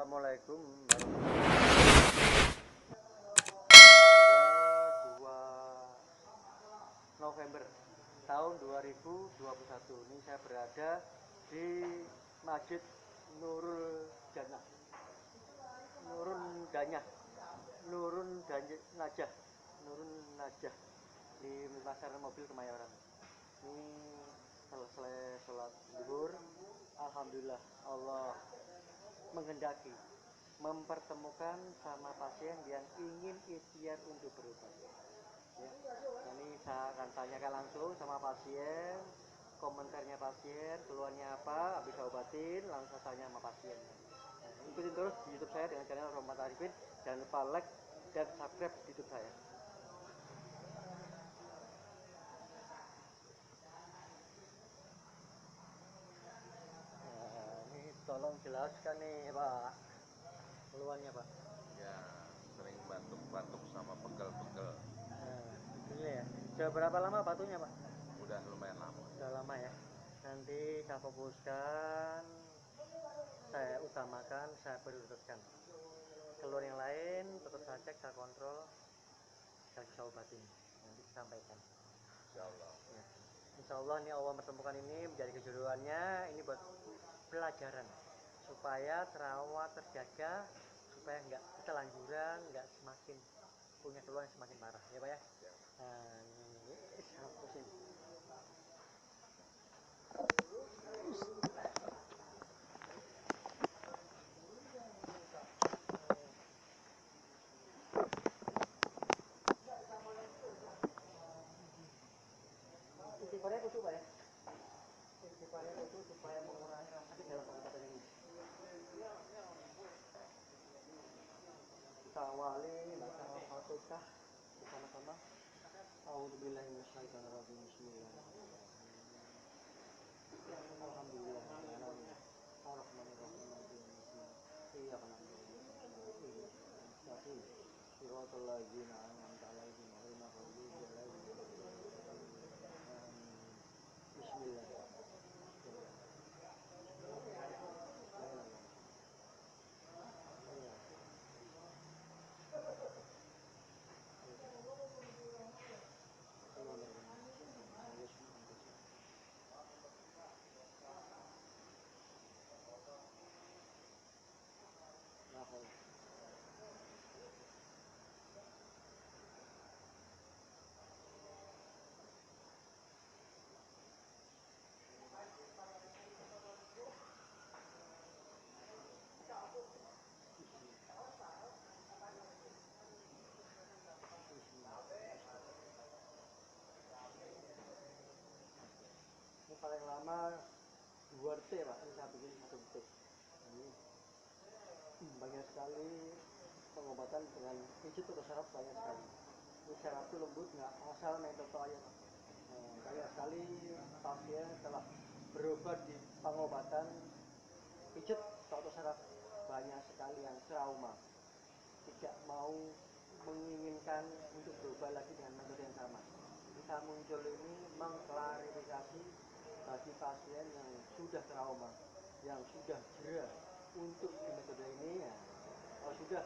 Assalamualaikum warahmatullahi wabarakatuh. Tanggal 2 November tahun 2021. Ini saya berada di Masjid Nurul Jannah. Nurun Danyah. Nurun Najah. Nurun Najah di Pasar Mobil Kemayoran. Ini selesai sholat zuhur. Alhamdulillah Allah menghendaki mempertemukan sama pasien yang ingin ikhtiar untuk berobat. Ya. Ini saya akan tanyakan langsung sama pasien, komentarnya pasien, keluhannya apa, habis saya obatin, langsung saya tanya sama pasien. Nah, ikutin terus di YouTube saya dengan channel Rohmat Arifin, jangan lupa like dan subscribe di YouTube saya. Nah, ini tolong jelaskan nih Pak, keluhannya Pak. Ya, sering batuk-batuk sama pegel-pegel. Nah, ini ya. Sudah berapa lama batunya Pak? Udah lumayan lama. Sudah lama ya. Nanti saya fokuskan, saya utamakan, saya prioritaskan. Keluar yang lain tetap saya cek, saya kontrol, saya obatin. Nanti saya sampaikan. Insya Allah. Ya. Insya Allah ini Allah mempertemukan ini menjadi kejodohannya, ini buat pelajaran supaya terawat, terjaga, supaya nggak ketelanjuran, nggak semakin punya keluhan semakin parah, ya Pak ya. Ya. Nah, ini saya pusing. Istighfarnya kudu Pak ya. Istighfarnya kudu supaya mengurangi rasa sakit dalam pengobatan ini. Kita awali baca Al-Fatihah bersama-sama. A'udzubillahi minasyaitonirrajim. Bismillahirrahmanirrahim. Alhamdulillah. Ar-Rahmanir-Rahim. Maliki yaumiddin. Iyyaka na'budu wa iyyaka nasta'in. Ihdinas siratal siratal ladzina an'amta 'alaihim ghairil maghdubi 'alaihim waladdallin. Amin. Bismillahirrahmanirrahim. Ini paling lama 2 detik Pak, ini saya bikin 1 detik. Ini banyak sekali pengobatan dengan pijit atau syaraf, banyak sekali. Ini syaraf itu lembut, nggak asal main toto aja Pak. Banyak sekali pasien setelah berobat di pengobatan pijit atau syaraf, banyak sekali yang trauma, tidak mau menginginkan untuk berubah lagi dengan metode yang sama. Kita muncul ini mengklarifikasi bagi pasien yang sudah trauma, yang sudah jera untuk di metode ini ya. Kalau sudah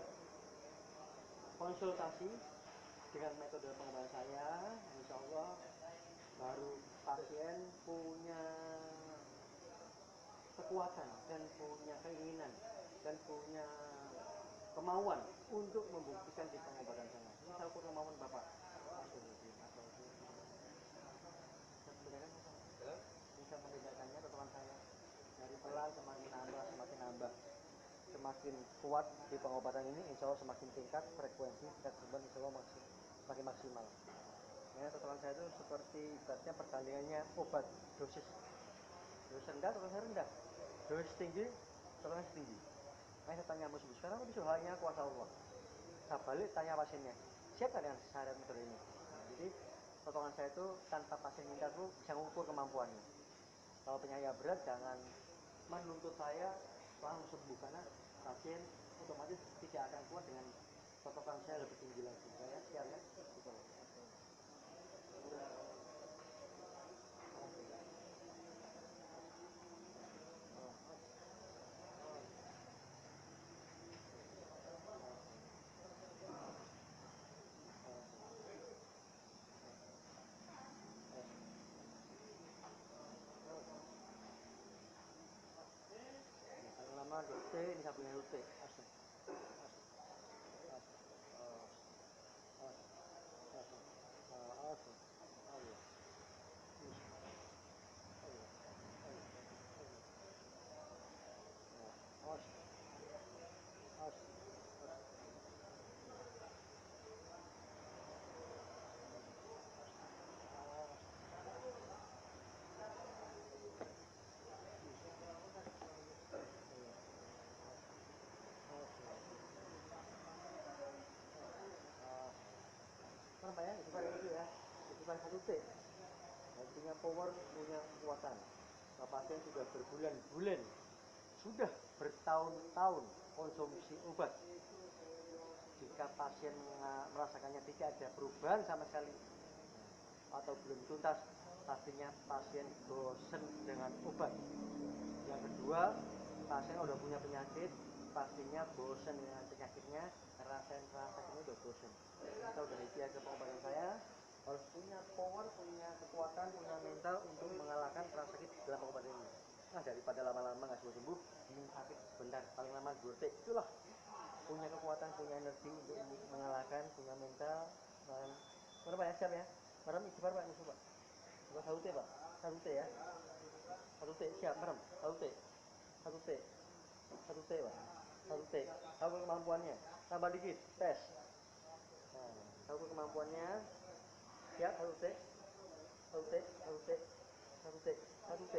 konsultasi dengan metode pengobatan saya, insya Allah baru pasien punya kekuatan dan punya keinginan dan punya kemauan untuk membuktikan di pengobatan saya. Ini saya ukur kemauan Bapak. Bisa membedakannya teman saya dari pelan semakin nambah, semakin kuat di pengobatan ini, insya Allah semakin tingkat frekuensi, tingkat kesembuhan insya Allah semakin maksimal. Ya, teman saya itu seperti ibaratnya pertandingannya obat, dosis rendah, dosis rendah, dosis tinggi, dosis tinggi. Saya tanya musuh, sekarang itu hanya kuasa Allah. Saya balik tanya pasiennya, siap kan dengan syarat metode ini? Nah, jadi potongan saya itu tanpa pasien minta itu bisa mengukur kemampuannya. Kalau penyakit berat jangan menuntut saya langsung sembuh, karena pasien otomatis tidak akan kuat dengan potongan saya lebih tinggi lagi. Saya siap ya. Betul. ini sabunnya Rute. Asli. Allah. Mana Pak ya? Itu kan itu ya. Itu kan satu T. Punya power, punya kekuatan. Nah, pasien sudah berbulan-bulan, sudah bertahun-tahun konsumsi obat. Jika pasien merasakannya tidak ada perubahan sama sekali atau belum tuntas, pastinya pasien bosan dengan obat. Yang kedua, pasien udah punya penyakit, pastinya bosan dengan penyakitnya, rasain sakitnya udah bosan. Kita udah ikhtiar ke pengobatan saya, harus punya power, punya kekuatan, punya mental untuk mengalahkan rasa sakit dalam pengobatan ini. Nah, daripada lama-lama nggak sembuh-sembuh, ini sakit sebentar, paling lama 2 detik, itulah punya kekuatan, punya energi untuk mengalahkan, punya mental. Mana Pak ya, siap ya? Merem istighfar Pak, musuh Pak. Coba 1 T Pak, 1 T ya. 1 T, siap, merem, 1 T. 1 T, 1 T Pak, 1 T. Tahu kemampuannya, tambah dikit, tes. Nah, tahu kemampuannya, siap, 1 T. 1 T, 1 T, 1 T, 1 T.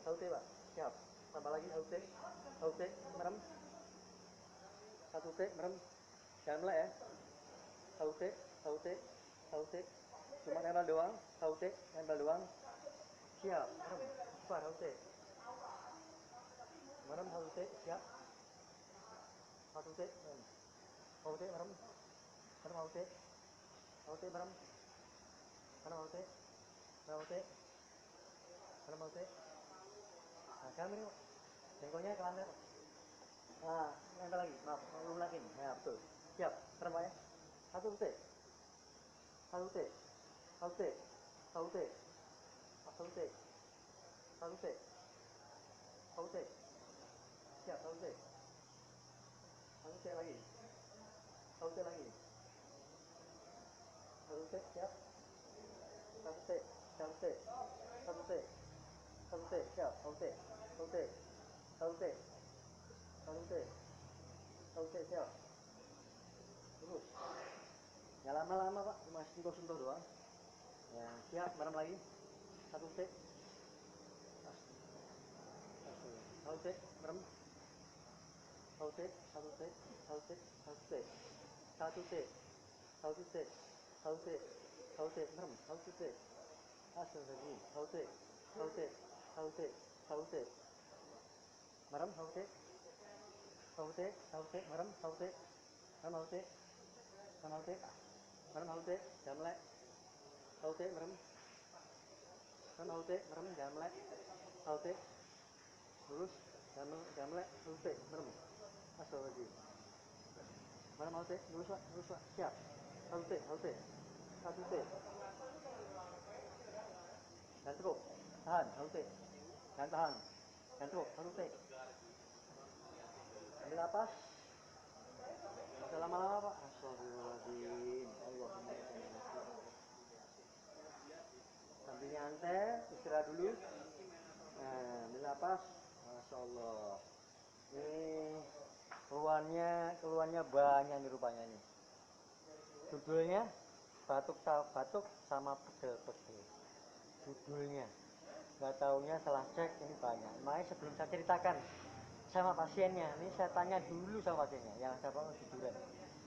1 T Pak, siap. Tambah lagi 1 T, 1 T, merem. 1 T, merem. Jangan melek ya. 1 T, 1 T, 1 T. Cuma nempel doang, 1 T, nempel doang. Siap, merem. Cepat 1 T. Merem 1 T, siap. 1 T, merem. 1 T, merem. Merem 1 T. 1 T, merem. Merem 1 T. Merem 1 T. Merem 1 T. Nah, sekarang ini jengkolnya ke lantai. Nah, nempel lagi, maaf, belum lagi. Nah, betul. Siap, merem Pak ya. 1 T. 1 T. 1 T. 1 T. 1 T. 1 T. 1 T. Siap, 1 T. 1 T lagi. 1 T lagi. 1 T, siap. 1 T. 1 T. 1 T. 1 T, siap. 1 T. 1 T. 1 T. 1 T. 1 T, siap. Terus. Ya lama-lama Pak, cuma sentuh-sentuh doang. Ya, siap, merem lagi. 1 T. 1 T, merem. 1 T, 1 T, 1 T, 1 T. 1 T. 1 T. 1 T. 1 T, merem. 1 T. Astagfirullahaladzim. 1 T. 1 T. 1 T. 1 T. Merem 1 T. 1 T. 1 T, merem 1 T. Merem 1 T. Merem 1 T. Merem 1 T, jangan melek. 1 T, merem. Merem 1 T, merem, jangan melek. 1 T. Lurus, jangan melek. 1 T, merem. Astagfirullahaladzim. Merem 1 T, lurus Pak, lurus Pak. Siap. 1 T, 1 T. 1 T. Dan cukup. Tahan, 1 T. Dan tahan. Dan cukup, 1 T. Ambil napas. Jangan lama-lama Pak. Astagfirullahaladzim. Allahumma sambil nyantai, istirahat dulu. Nah, ambil napas. Masya Allah. Ini keluhannya banyak nih rupanya nih. Judulnya batuk sama pegel-pegel. Judulnya. Nggak taunya setelah cek ini banyak. Makanya sebelum saya ceritakan sama pasiennya, ini saya tanya dulu sama pasiennya yang saya bangun jujuran,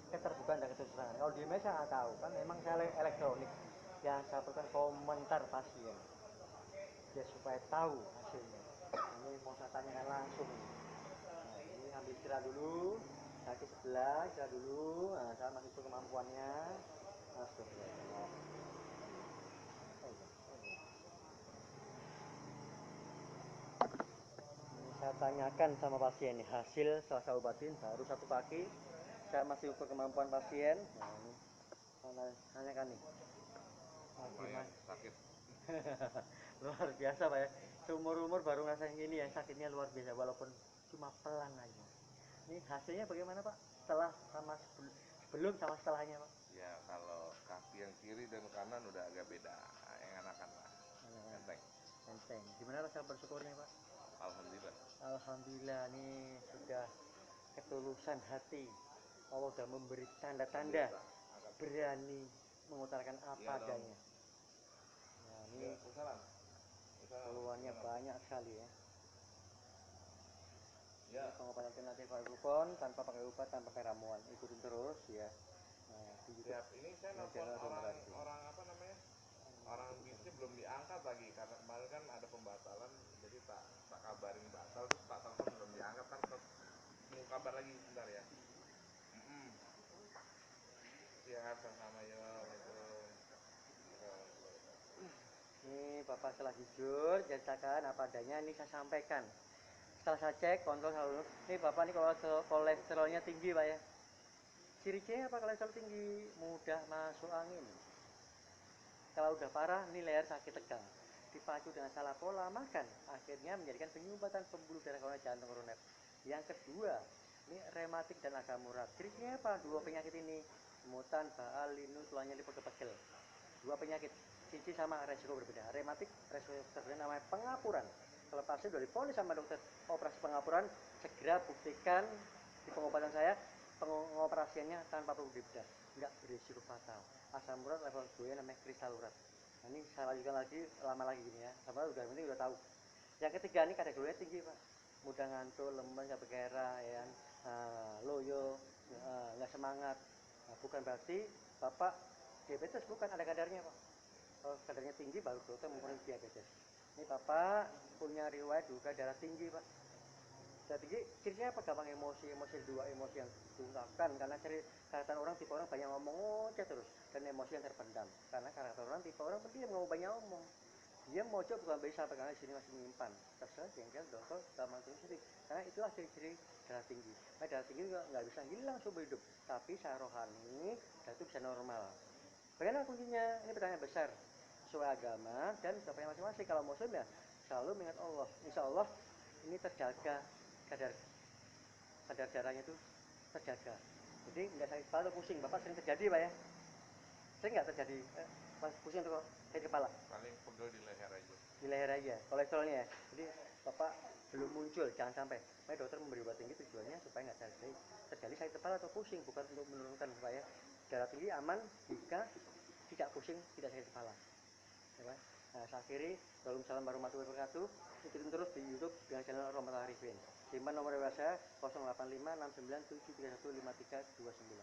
keterbukaan dan keterbukaan. Kalau di saya nggak tahu kan, memang saya elektronik yang saya berikan komentar pasien ya supaya tahu hasilnya. Ini mau saya tanyakan langsung. Nah, ini ambil istirahat dulu, kaki sebelah istirahat dulu. Nah, saya masih ukur kemampuannya. Astagfirullah. Saya tanyakan sama pasien nih hasil setelah saya obatin baru 1 kaki. Saya masih ukur kemampuan pasien. Nah, ini tanyakan nih. Lumayan sakit. Luar biasa Pak ya. Seumur-umur baru ngerasain gini ya, sakitnya luar biasa walaupun cuma pelan aja. Ini hasilnya bagaimana Pak? Setelah sama sebelum sama setelahnya Pak? Ya kalau kaki yang kiri dan kanan udah agak beda, yang enakan lah, enteng. Enteng. Gimana rasa bersyukurnya Pak? Alhamdulillah. Alhamdulillah, nih sudah ketulusan hati. Allah sudah memberi tanda-tanda berani mengutarakan apa adanya. Nah, ini keluhannya banyak sekali ya. Ya. Pengobatan alternatif Rukun tanpa pakai obat, tanpa pakai ramuan, ikutin terus ya. Nah, di YouTube. Siap. Ini saya nelfon orang apa namanya? Orang bisnya belum diangkat lagi karena kemarin kan ada pembatalan, jadi tak kabarin batal, terus tak telepon belum diangkat, kan mau kabar lagi sebentar ya. Siap, sama-sama ya. Ini Bapak setelah jujur ceritakan apa adanya, ini saya sampaikan. Setelah saya cek kontrol selalu, ini Bapak ini kolesterolnya tinggi Pak ya. Ciri-cirinya apa kolesterol tinggi? Mudah masuk angin. Kalau udah parah, ini leher sakit tegang. Dipacu dengan salah pola makan, akhirnya menjadikan penyumbatan pembuluh darah koroner jantung koroner. Yang kedua, ini rematik dan asam urat. Cirinya apa? Dua penyakit ini, semutan, baal, linu, tulangnya lipot-pegel. Dua penyakit, cici sama resiko berbeda. Rematik, resiko berbeda namanya pengapuran. Kalau pasien sudah divonis sama dokter operasi pengapuran, segera buktikan di pengobatan saya pengoperasiannya tanpa perlu dibedah, nggak berisiko fatal. Asam urat level 2 namanya kristal urat. Nah, ini saya lanjutkan lagi lama lagi gini ya, sama udah penting udah tahu. Yang ketiga ini kadar gulanya tinggi Pak, mudah ngantuk, lemes, nggak bergairah ya, loyo, nggak semangat. Nah, bukan berarti Bapak diabetes, bukan, ada kadarnya Pak. Kalau kadarnya tinggi baru dokter mempunyai diabetes. Ini Bapak punya riwayat juga darah tinggi Pak. Darah tinggi cirinya apa? Gampang emosi dua, emosi yang diungkapkan karena karakter orang, tipe orang banyak ngomong ngoceh terus, dan emosi yang terpendam karena karakter orang tipe orang pendiam, ngomong banyak ngomong. Dia mojok bukan bisa karena di sini masih menyimpan, kesel, jengkel, dongkol, gampang terus. Karena itulah ciri-ciri darah tinggi. Nah, darah tinggi juga nggak bisa hilang seumur hidup, tapi secara rohani darah itu bisa normal. Bagaimana kuncinya? Ini pertanyaan besar. Sesuai agama dan sesuai masing-masing. Kalau muslim ya selalu mengingat Allah. Insya Allah ini terjaga, kadar darahnya itu terjaga. Jadi nggak sakit kepala atau pusing. Bapak sering terjadi Pak ya? Sering nggak terjadi pusing atau sakit kepala? Paling pegel di leher aja. Di leher aja, kolesterolnya ya. Jadi Bapak belum muncul, jangan sampai. Makanya dokter memberi obat tinggi tujuannya supaya nggak terjadi sakit kepala atau pusing, bukan untuk menurunkan supaya darah tinggi aman jika tidak pusing, tidak sakit kepala. Ya, nah, saya akhiri. Waalaikumsalam warahmatullahi wabarakatuh. Ikutin terus di YouTube dengan channel Romat Arifin. Simpan nomor WhatsApp saya 085 69 731 5329.